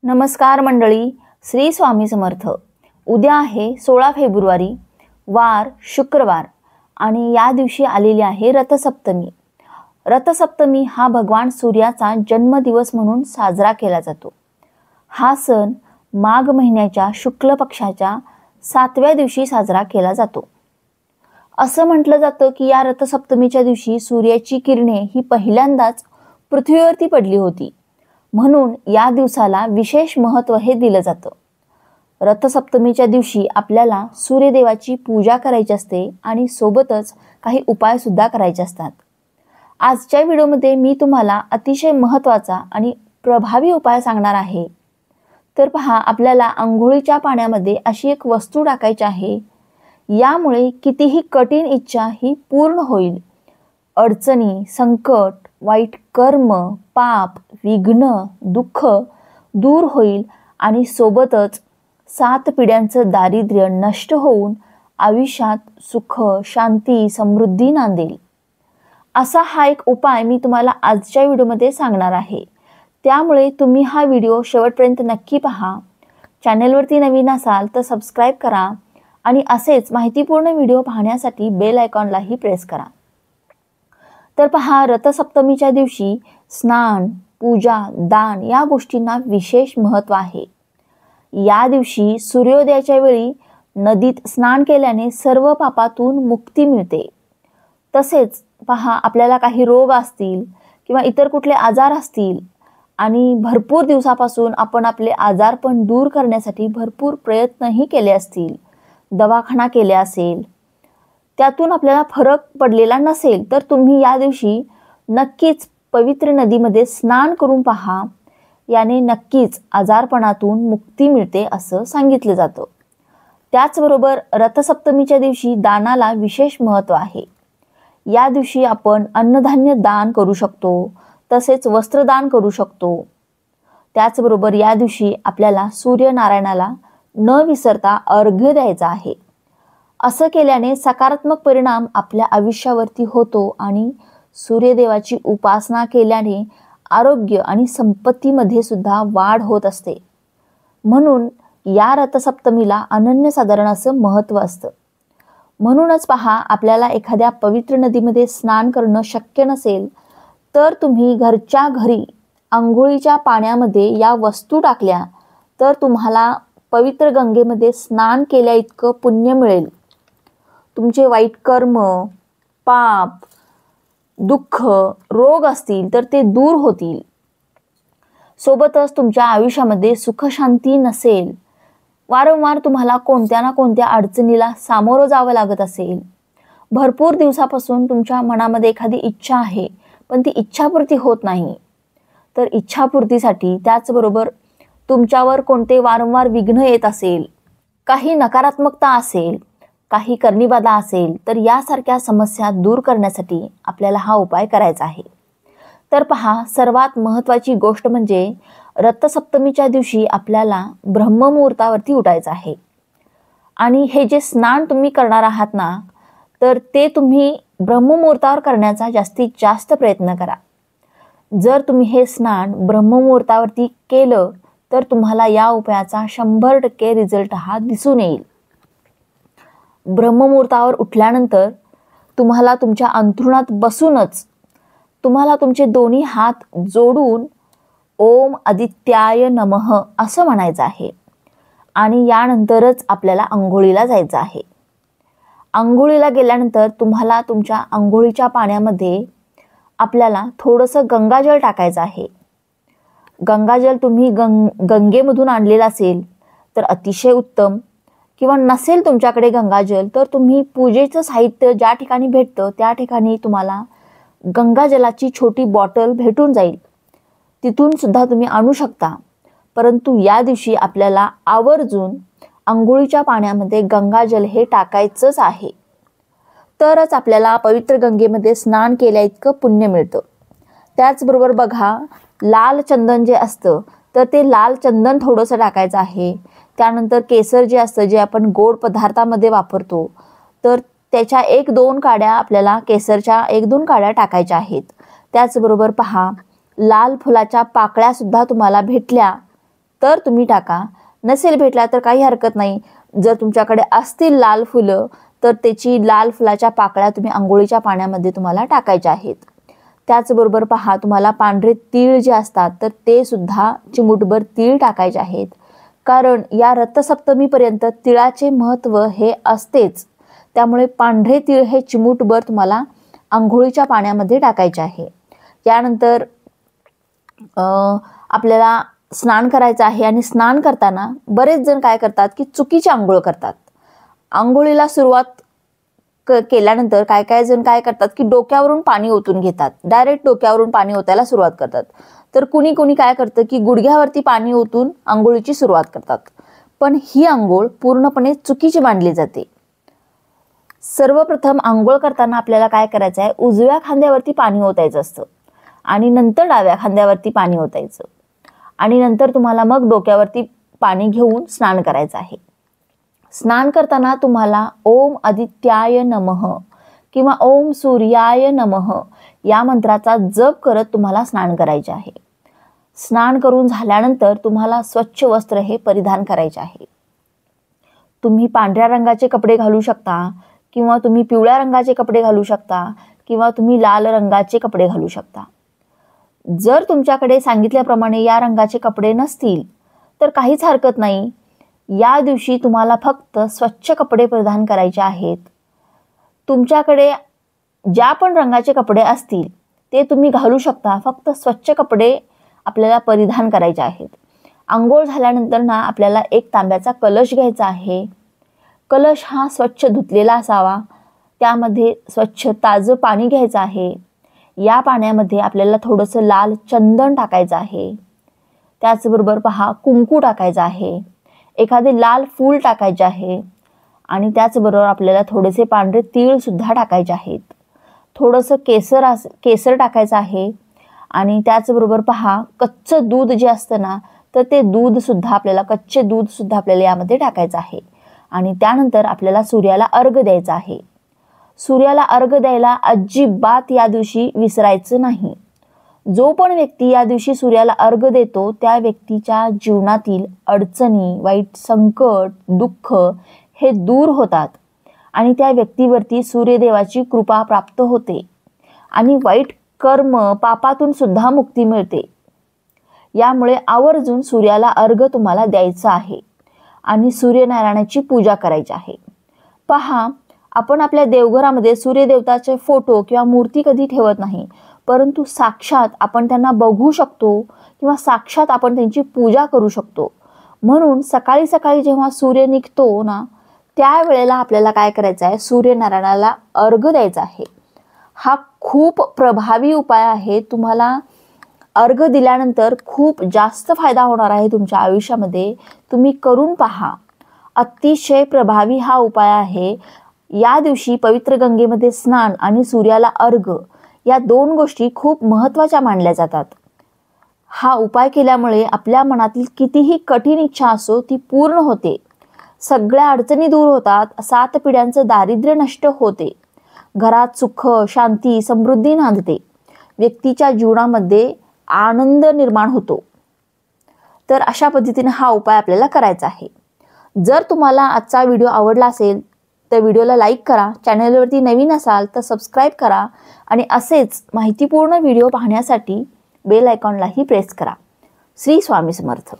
नमस्कार मंडळी, श्री स्वामी समर्थ। उद्या आहे 16 फेब्रुवारी, वार शुक्रवार आणि या दिवशी आलेली आहे रथसप्तमी। रथसप्तमी हा भगवान सूर्याचा जन्मदिवस म्हणून साजरा केला जातो। हा सण माघ महिन्याच्या शुक्ल पक्षाच्या 7व्या दिवशी साजरा केला जातो। असं म्हटलं जातं की या रथसप्तमीच्या दिवशी सूर्याची किरणे ही पहिल्यांदाच पृथ्वीवरती पडली होती, म्हणून या दिवसाला विशेष महत्त्व हे दिलं जातं। रथसप्तमीच्या दिवशी आपल्याला सूर्यदेवाची पूजा करायची असते आणि सोबतच काही उपाय सुद्धा करायचे असतात। आजच्या व्हिडिओमध्ये मी तुम्हाला अतिशय महत्त्वाचा आणि प्रभावी उपाय सांगणार आहे। तर पहा, आपल्याला अंघोळीच्या पाण्यामध्ये अशी एक वस्तू टाकायची आहे, यामुळे कितीही कठीण इच्छा ही पूर्ण होईल। अडचणी, संकट, वाईट कर्म, पाप, विघ्न, दुःख दूर होईल आणि सोबतच 7 पिढ्यांचं दारिद्र्य नष्ट होऊन आयुष्यात सुख, शांती, समृद्धी नांदेल। असा हा एक उपाय मी तुम्हाला आजच्या व्हिडिओमध्ये सांगणार आहे, त्यामुळे तुम्ही हा व्हिडिओ शेवटपर्यंत नक्की पहा। चॅनलवरती नवीन असाल तर सबस्क्राईब करा आणि असेच माहितीपूर्ण व्हिडिओ पाहण्यासाठी बेल आयकॉनलाही प्रेस करा। तर पहा, रथसप्तमीच्या दिवशी स्नान, पूजा, दान या गोष्टींना विशेष महत्त्व आहे। या दिवशी सूर्योदयाच्या वेळी नदीत स्नान केल्याने सर्व पापातून मुक्ती मिळते। तसेच पहा, आपल्याला काही रोग असतील किंवा इतर कुठले आजार असतील आणि भरपूर दिवसापासून आपण आपले आजारपण दूर करण्यासाठी भरपूर प्रयत्नही केले असतील, दवाखाना केला असेल, त्यातून आपल्याला फरक पडलेला नसेल, तर तुम्ही या दिवशी नक्कीच पवित्र नदीमध्ये स्नान करून पहा। याने नक्कीच आजारपणातून मुक्ती मिळते असं सांगितलं जातं। त्याचबरोबर रथसप्तमीच्या दिवशी दानाला विशेष महत्त्व आहे। या दिवशी आपण अन्नधान्य दान करू शकतो, तसेच वस्त्रदान करू शकतो। त्याचबरोबर या दिवशी आपल्याला सूर्यनारायणाला न विसरता अर्घ्य द्यायचा आहे। असं केल्याने सकारात्मक परिणाम आपल्या आयुष्यावरती होतो आणि सूर्यदेवाची उपासना केल्याने आरोग्य आणि संपत्तीमध्ये सुद्धा वाढ होत असते। म्हणून या रथसप्तमीला अनन्यसाधारण असं महत्त्व असतं। म्हणूनच पहा, आपल्याला एखाद्या पवित्र नदीमध्ये स्नान करणं शक्य नसेल तर तुम्ही घरच्या घरी अंघोळीच्या पाण्यामध्ये या वस्तू टाकल्या तर तुम्हाला पवित्र गंगेमध्ये स्नान केल्या इतकं पुण्य मिळेल। तुमचे वाईट कर्म, पाप, दुःख, रोग असतील तर ते दूर होतील। सोबतच तुमच्या आयुष्यामध्ये सुख शांती नसेल, वारंवार तुम्हाला कोणत्या ना कोणत्या अडचणीला सामोरं जावं लागत असेल, भरपूर दिवसापासून तुमच्या मनामध्ये एखादी इच्छा आहे पण ती इच्छापूर्ती होत नाही, तर इच्छापूर्तीसाठी त्याचबरोबर तुमच्यावर कोणते वारंवार विघ्न येत असेल, काही नकारात्मकता असेल, काही करणीबाधा असेल, तर यासारख्या समस्या दूर करण्यासाठी आपल्याला हा उपाय करायचा आहे। तर पहा, सर्वात महत्त्वाची गोष्ट म्हणजे रथसप्तमीच्या दिवशी आपल्याला ब्रह्ममुहूर्तावरती उठायचं आहे आणि हे जे स्नान तुम्ही करणार आहात ना, तर ते तुम्ही ब्रह्ममुहूर्तावर करण्याचा जास्तीत जास्त प्रयत्न करा। जर तुम्ही हे स्नान ब्रह्ममुहूर्तावरती केलं तर तुम्हाला या उपायाचा 100% रिझल्ट हा दिसून येईल। ब्रह्ममुहूर्तावर उठल्यानंतर तुम्हाला तुमच्या अंथरुणात बसूनच तुम्हाला तुमचे दोन्ही हात जोडून ओम आदित्याय नमः असं म्हणायचं आहे आणि यानंतरच आपल्याला अंघोळीला जायचं आहे। अंघोळीला गेल्यानंतर तुम्हाला तुमच्या अंघोळीच्या पाण्यामध्ये आपल्याला थोडंसं गंगाजल टाकायचं आहे। गंगाजल तुम्ही गंगेमधून आणलेलं असेल तर अतिशय उत्तम, किंवा नसेल तुमच्याकडे गंगाजल तर तुम्ही पूजेचं साहित्य ज्या ठिकाणी भेटतं त्या ठिकाणी तुम्हाला गंगाजलाची छोटी बॉटल भेटून जाईल, तिथून सुद्धा तुम्ही आणू शकता। परंतु या दिवशी आपल्याला आवर्जून अंघोळीच्या पाण्यामध्ये गंगाजल हे टाकायचंच आहे, तरच आपल्याला पवित्र गंगेमध्ये स्नान केल्या इतकं पुण्य मिळतं। त्याचबरोबर बघा, लाल चंदन जे असतं तर ते लाल चंदन थोडंसं टाकायचं आहे। त्यानंतर केसर जे असतं, जे आपण गोड पदार्थामध्ये वापरतो, तर त्याच्या 1-2 काड्या आपल्याला केसरच्या 1-2 काड्या टाकायच्या आहेत। त्याचबरोबर पहा, लाल फुलाच्या पाकळ्या सुद्धा तुम्हाला भेटल्या तर तुम्ही टाका, नसेल भेटला तर काही हरकत नाही. जर तुमच्याकडे असतील लाल फुलं तर त्याची लाल फुलाच्या पाकळ्या तुम्ही अंघोळीच्या पाण्यामध्ये तुम्हाला टाकायच्या आहेत. त्याचबरोबर पहा, तुम्हाला पांढरे तीळ जे असतात तर ते सुद्धा चिमूटभर तीळ टाकायचे आहेत. कारण या रथसप्तमीपर्यंत तिळाचे महत्त्व हे असतेच. त्यामुळे पांढरे तीळ हे चिमूटभर तुम्हाला अंघोळीच्या पाण्यामध्ये टाकायचे आहे. यानंतर आपल्याला स्नान करायचं आहे आणि स्नान करताना बरेच जण काय करतात की चुकीची आंघोळ करतात. आंघोळीला सुरुवात केल्यानंतर काय जण काय करतात की डोक्यावरून पाणी ओतून घेतात, डायरेक्ट डोक्यावरून पाणी ओतायला सुरुवात करतात. तर कुणी काय करतं की गुडघ्यावरती पाणी ओतून आंघोळीची सुरुवात करतात. पण ही आंघोळ पूर्णपणे चुकीची मानली जाते. सर्वप्रथम आंघोळ करताना आपल्याला काय करायचं आहे, उजव्या खांद्यावरती पाणी ओतायचं असतं आणि नंतर डाव्या खांद्यावरती पाणी ओतायचं आणि नंतर तुम्हाला मग डोक्यावरती पाणी घेऊन स्नान करायचं आहे. स्नान करताना तुम्हाला ओम आदित्याय नमः किंवा ओम सूर्याय नमः या मंत्राचा जप करत तुम्हाला स्नान करायचे आहे. स्नान करून झाल्यानंतर तुम्हाला स्वच्छ वस्त्र हे परिधान करायचे आहे. तुम्ही पांढऱ्या रंगाचे कपडे घालू शकता किंवा तुम्ही पिवळ्या रंगाचे कपडे घालू शकता किंवा तुम्ही लाल रंगाचे कपडे घालू शकता. जर तुमच्याकडे सांगितल्याप्रमाणे या रंगाचे कपडे नसतील तर काहीच हरकत नाही. या दिवशी तुम्हाला फक्त स्वच्छ कपडे परिधान करायचे आहेत. तुमच्याकडे ज्या पण रंगाचे कपडे असतील ते तुम्ही घालू शकता, फक्त स्वच्छ कपडे आपल्याला परिधान करायचे आहेत. आंघोळ झाल्यानंतर ना आपल्याला एक तांब्याचा कलश घ्यायचा आहे. कलश हा स्वच्छ धुतलेला असावा. त्यामध्ये स्वच्छ ताजं पाणी घ्यायचं आहे. या पाण्यामध्ये आपल्याला थोडंसं लाल चंदन टाकायचं आहे. त्याचबरोबर पहा, कुंकू टाकायचं आहे, एखादे लाल फूल टाकायचे आहे आणि त्याचबरोबर आपल्याला थोडेसे पांढरे तीळ सुद्धा टाकायचे आहेत. थोडंसं केसर टाकायचं आहे आणि त्याचबरोबर पहा, कच्चं दूध जे असतं ना तर ते कच्चे दूध सुद्धा आपल्याला यामध्ये टाकायचं आहे. आणि त्यानंतर आपल्याला सूर्याला अर्घ्य द्यायचा आहे. सूर्याला अर्घ्य द्यायला अजिबात या दिवशी विसरायचं नाही. जो पण व्यक्ती या दिवशी सूर्याला अर्घ्य देतो त्या व्यक्तीच्या जीवनातील अडचणी, वाईट संकट, दुःख हे दूर होतात आणि त्या व्यक्तीवरती सूर्यदेवाची कृपा प्राप्त होते आणि वाईट कर्म पापातून सुद्धा मुक्ती मिळते. यामुळे आवर्जून सूर्याला अर्घ्य तुम्हाला द्यायचं आहे आणि सूर्यनारायणाची पूजा करायची आहे. पहा, आपण आपल्या देवघरामध्ये सूर्यदेवताचे फोटो किंवा मूर्ती कधी ठेवत नाही, परंतु साक्षात आपण त्यांना बघू शकतो किंवा साक्षात आपण त्यांची पूजा करू शकतो. म्हणून सकाळी सकाळी जेव्हा सूर्य निघतो ना त्यावेळेला आपल्याला काय करायचं आहे, सूर्यनारायणाला अर्घ्य द्यायचा आहे. हा खूप प्रभावी उपाय आहे. तुम्हाला अर्घ्य दिल्यानंतर खूप जास्त फायदा होणार आहे तुमच्या आयुष्यामध्ये. तुम्ही करून पहा. अतिशय प्रभावी हा उपाय आहे. या दिवशी पवित्र गंगेमध्ये स्नान आणि सूर्याला अर्घ्य या दोन गोष्टी खूप महत्त्वाच्या मानल्या जातात. हा उपाय केल्यामुळे आपल्या मनातील कितीही कठीण इच्छा असो ती पूर्ण होते. सगळ्या अडचणी दूर होतात. 7 पिढ्यांचं दारिद्र्य नष्ट होते. घरात सुख, शांती, समृद्धी नांदते. व्यक्तीच्या जीवनामध्ये आनंद निर्माण होतो. तर अशा पद्धतीने हा उपाय आपल्याला करायचा आहे. जर तुम्हाला आजचा व्हिडिओ आवडला असेल तर व्हिडिओला लाईक करा. चॅनलवरती नवीन असाल तर सबस्क्राईब करा आणि असेच माहितीपूर्ण व्हिडिओ पाहण्यासाठी बेल आयकॉनलाही प्रेस करा. श्री स्वामी समर्थ.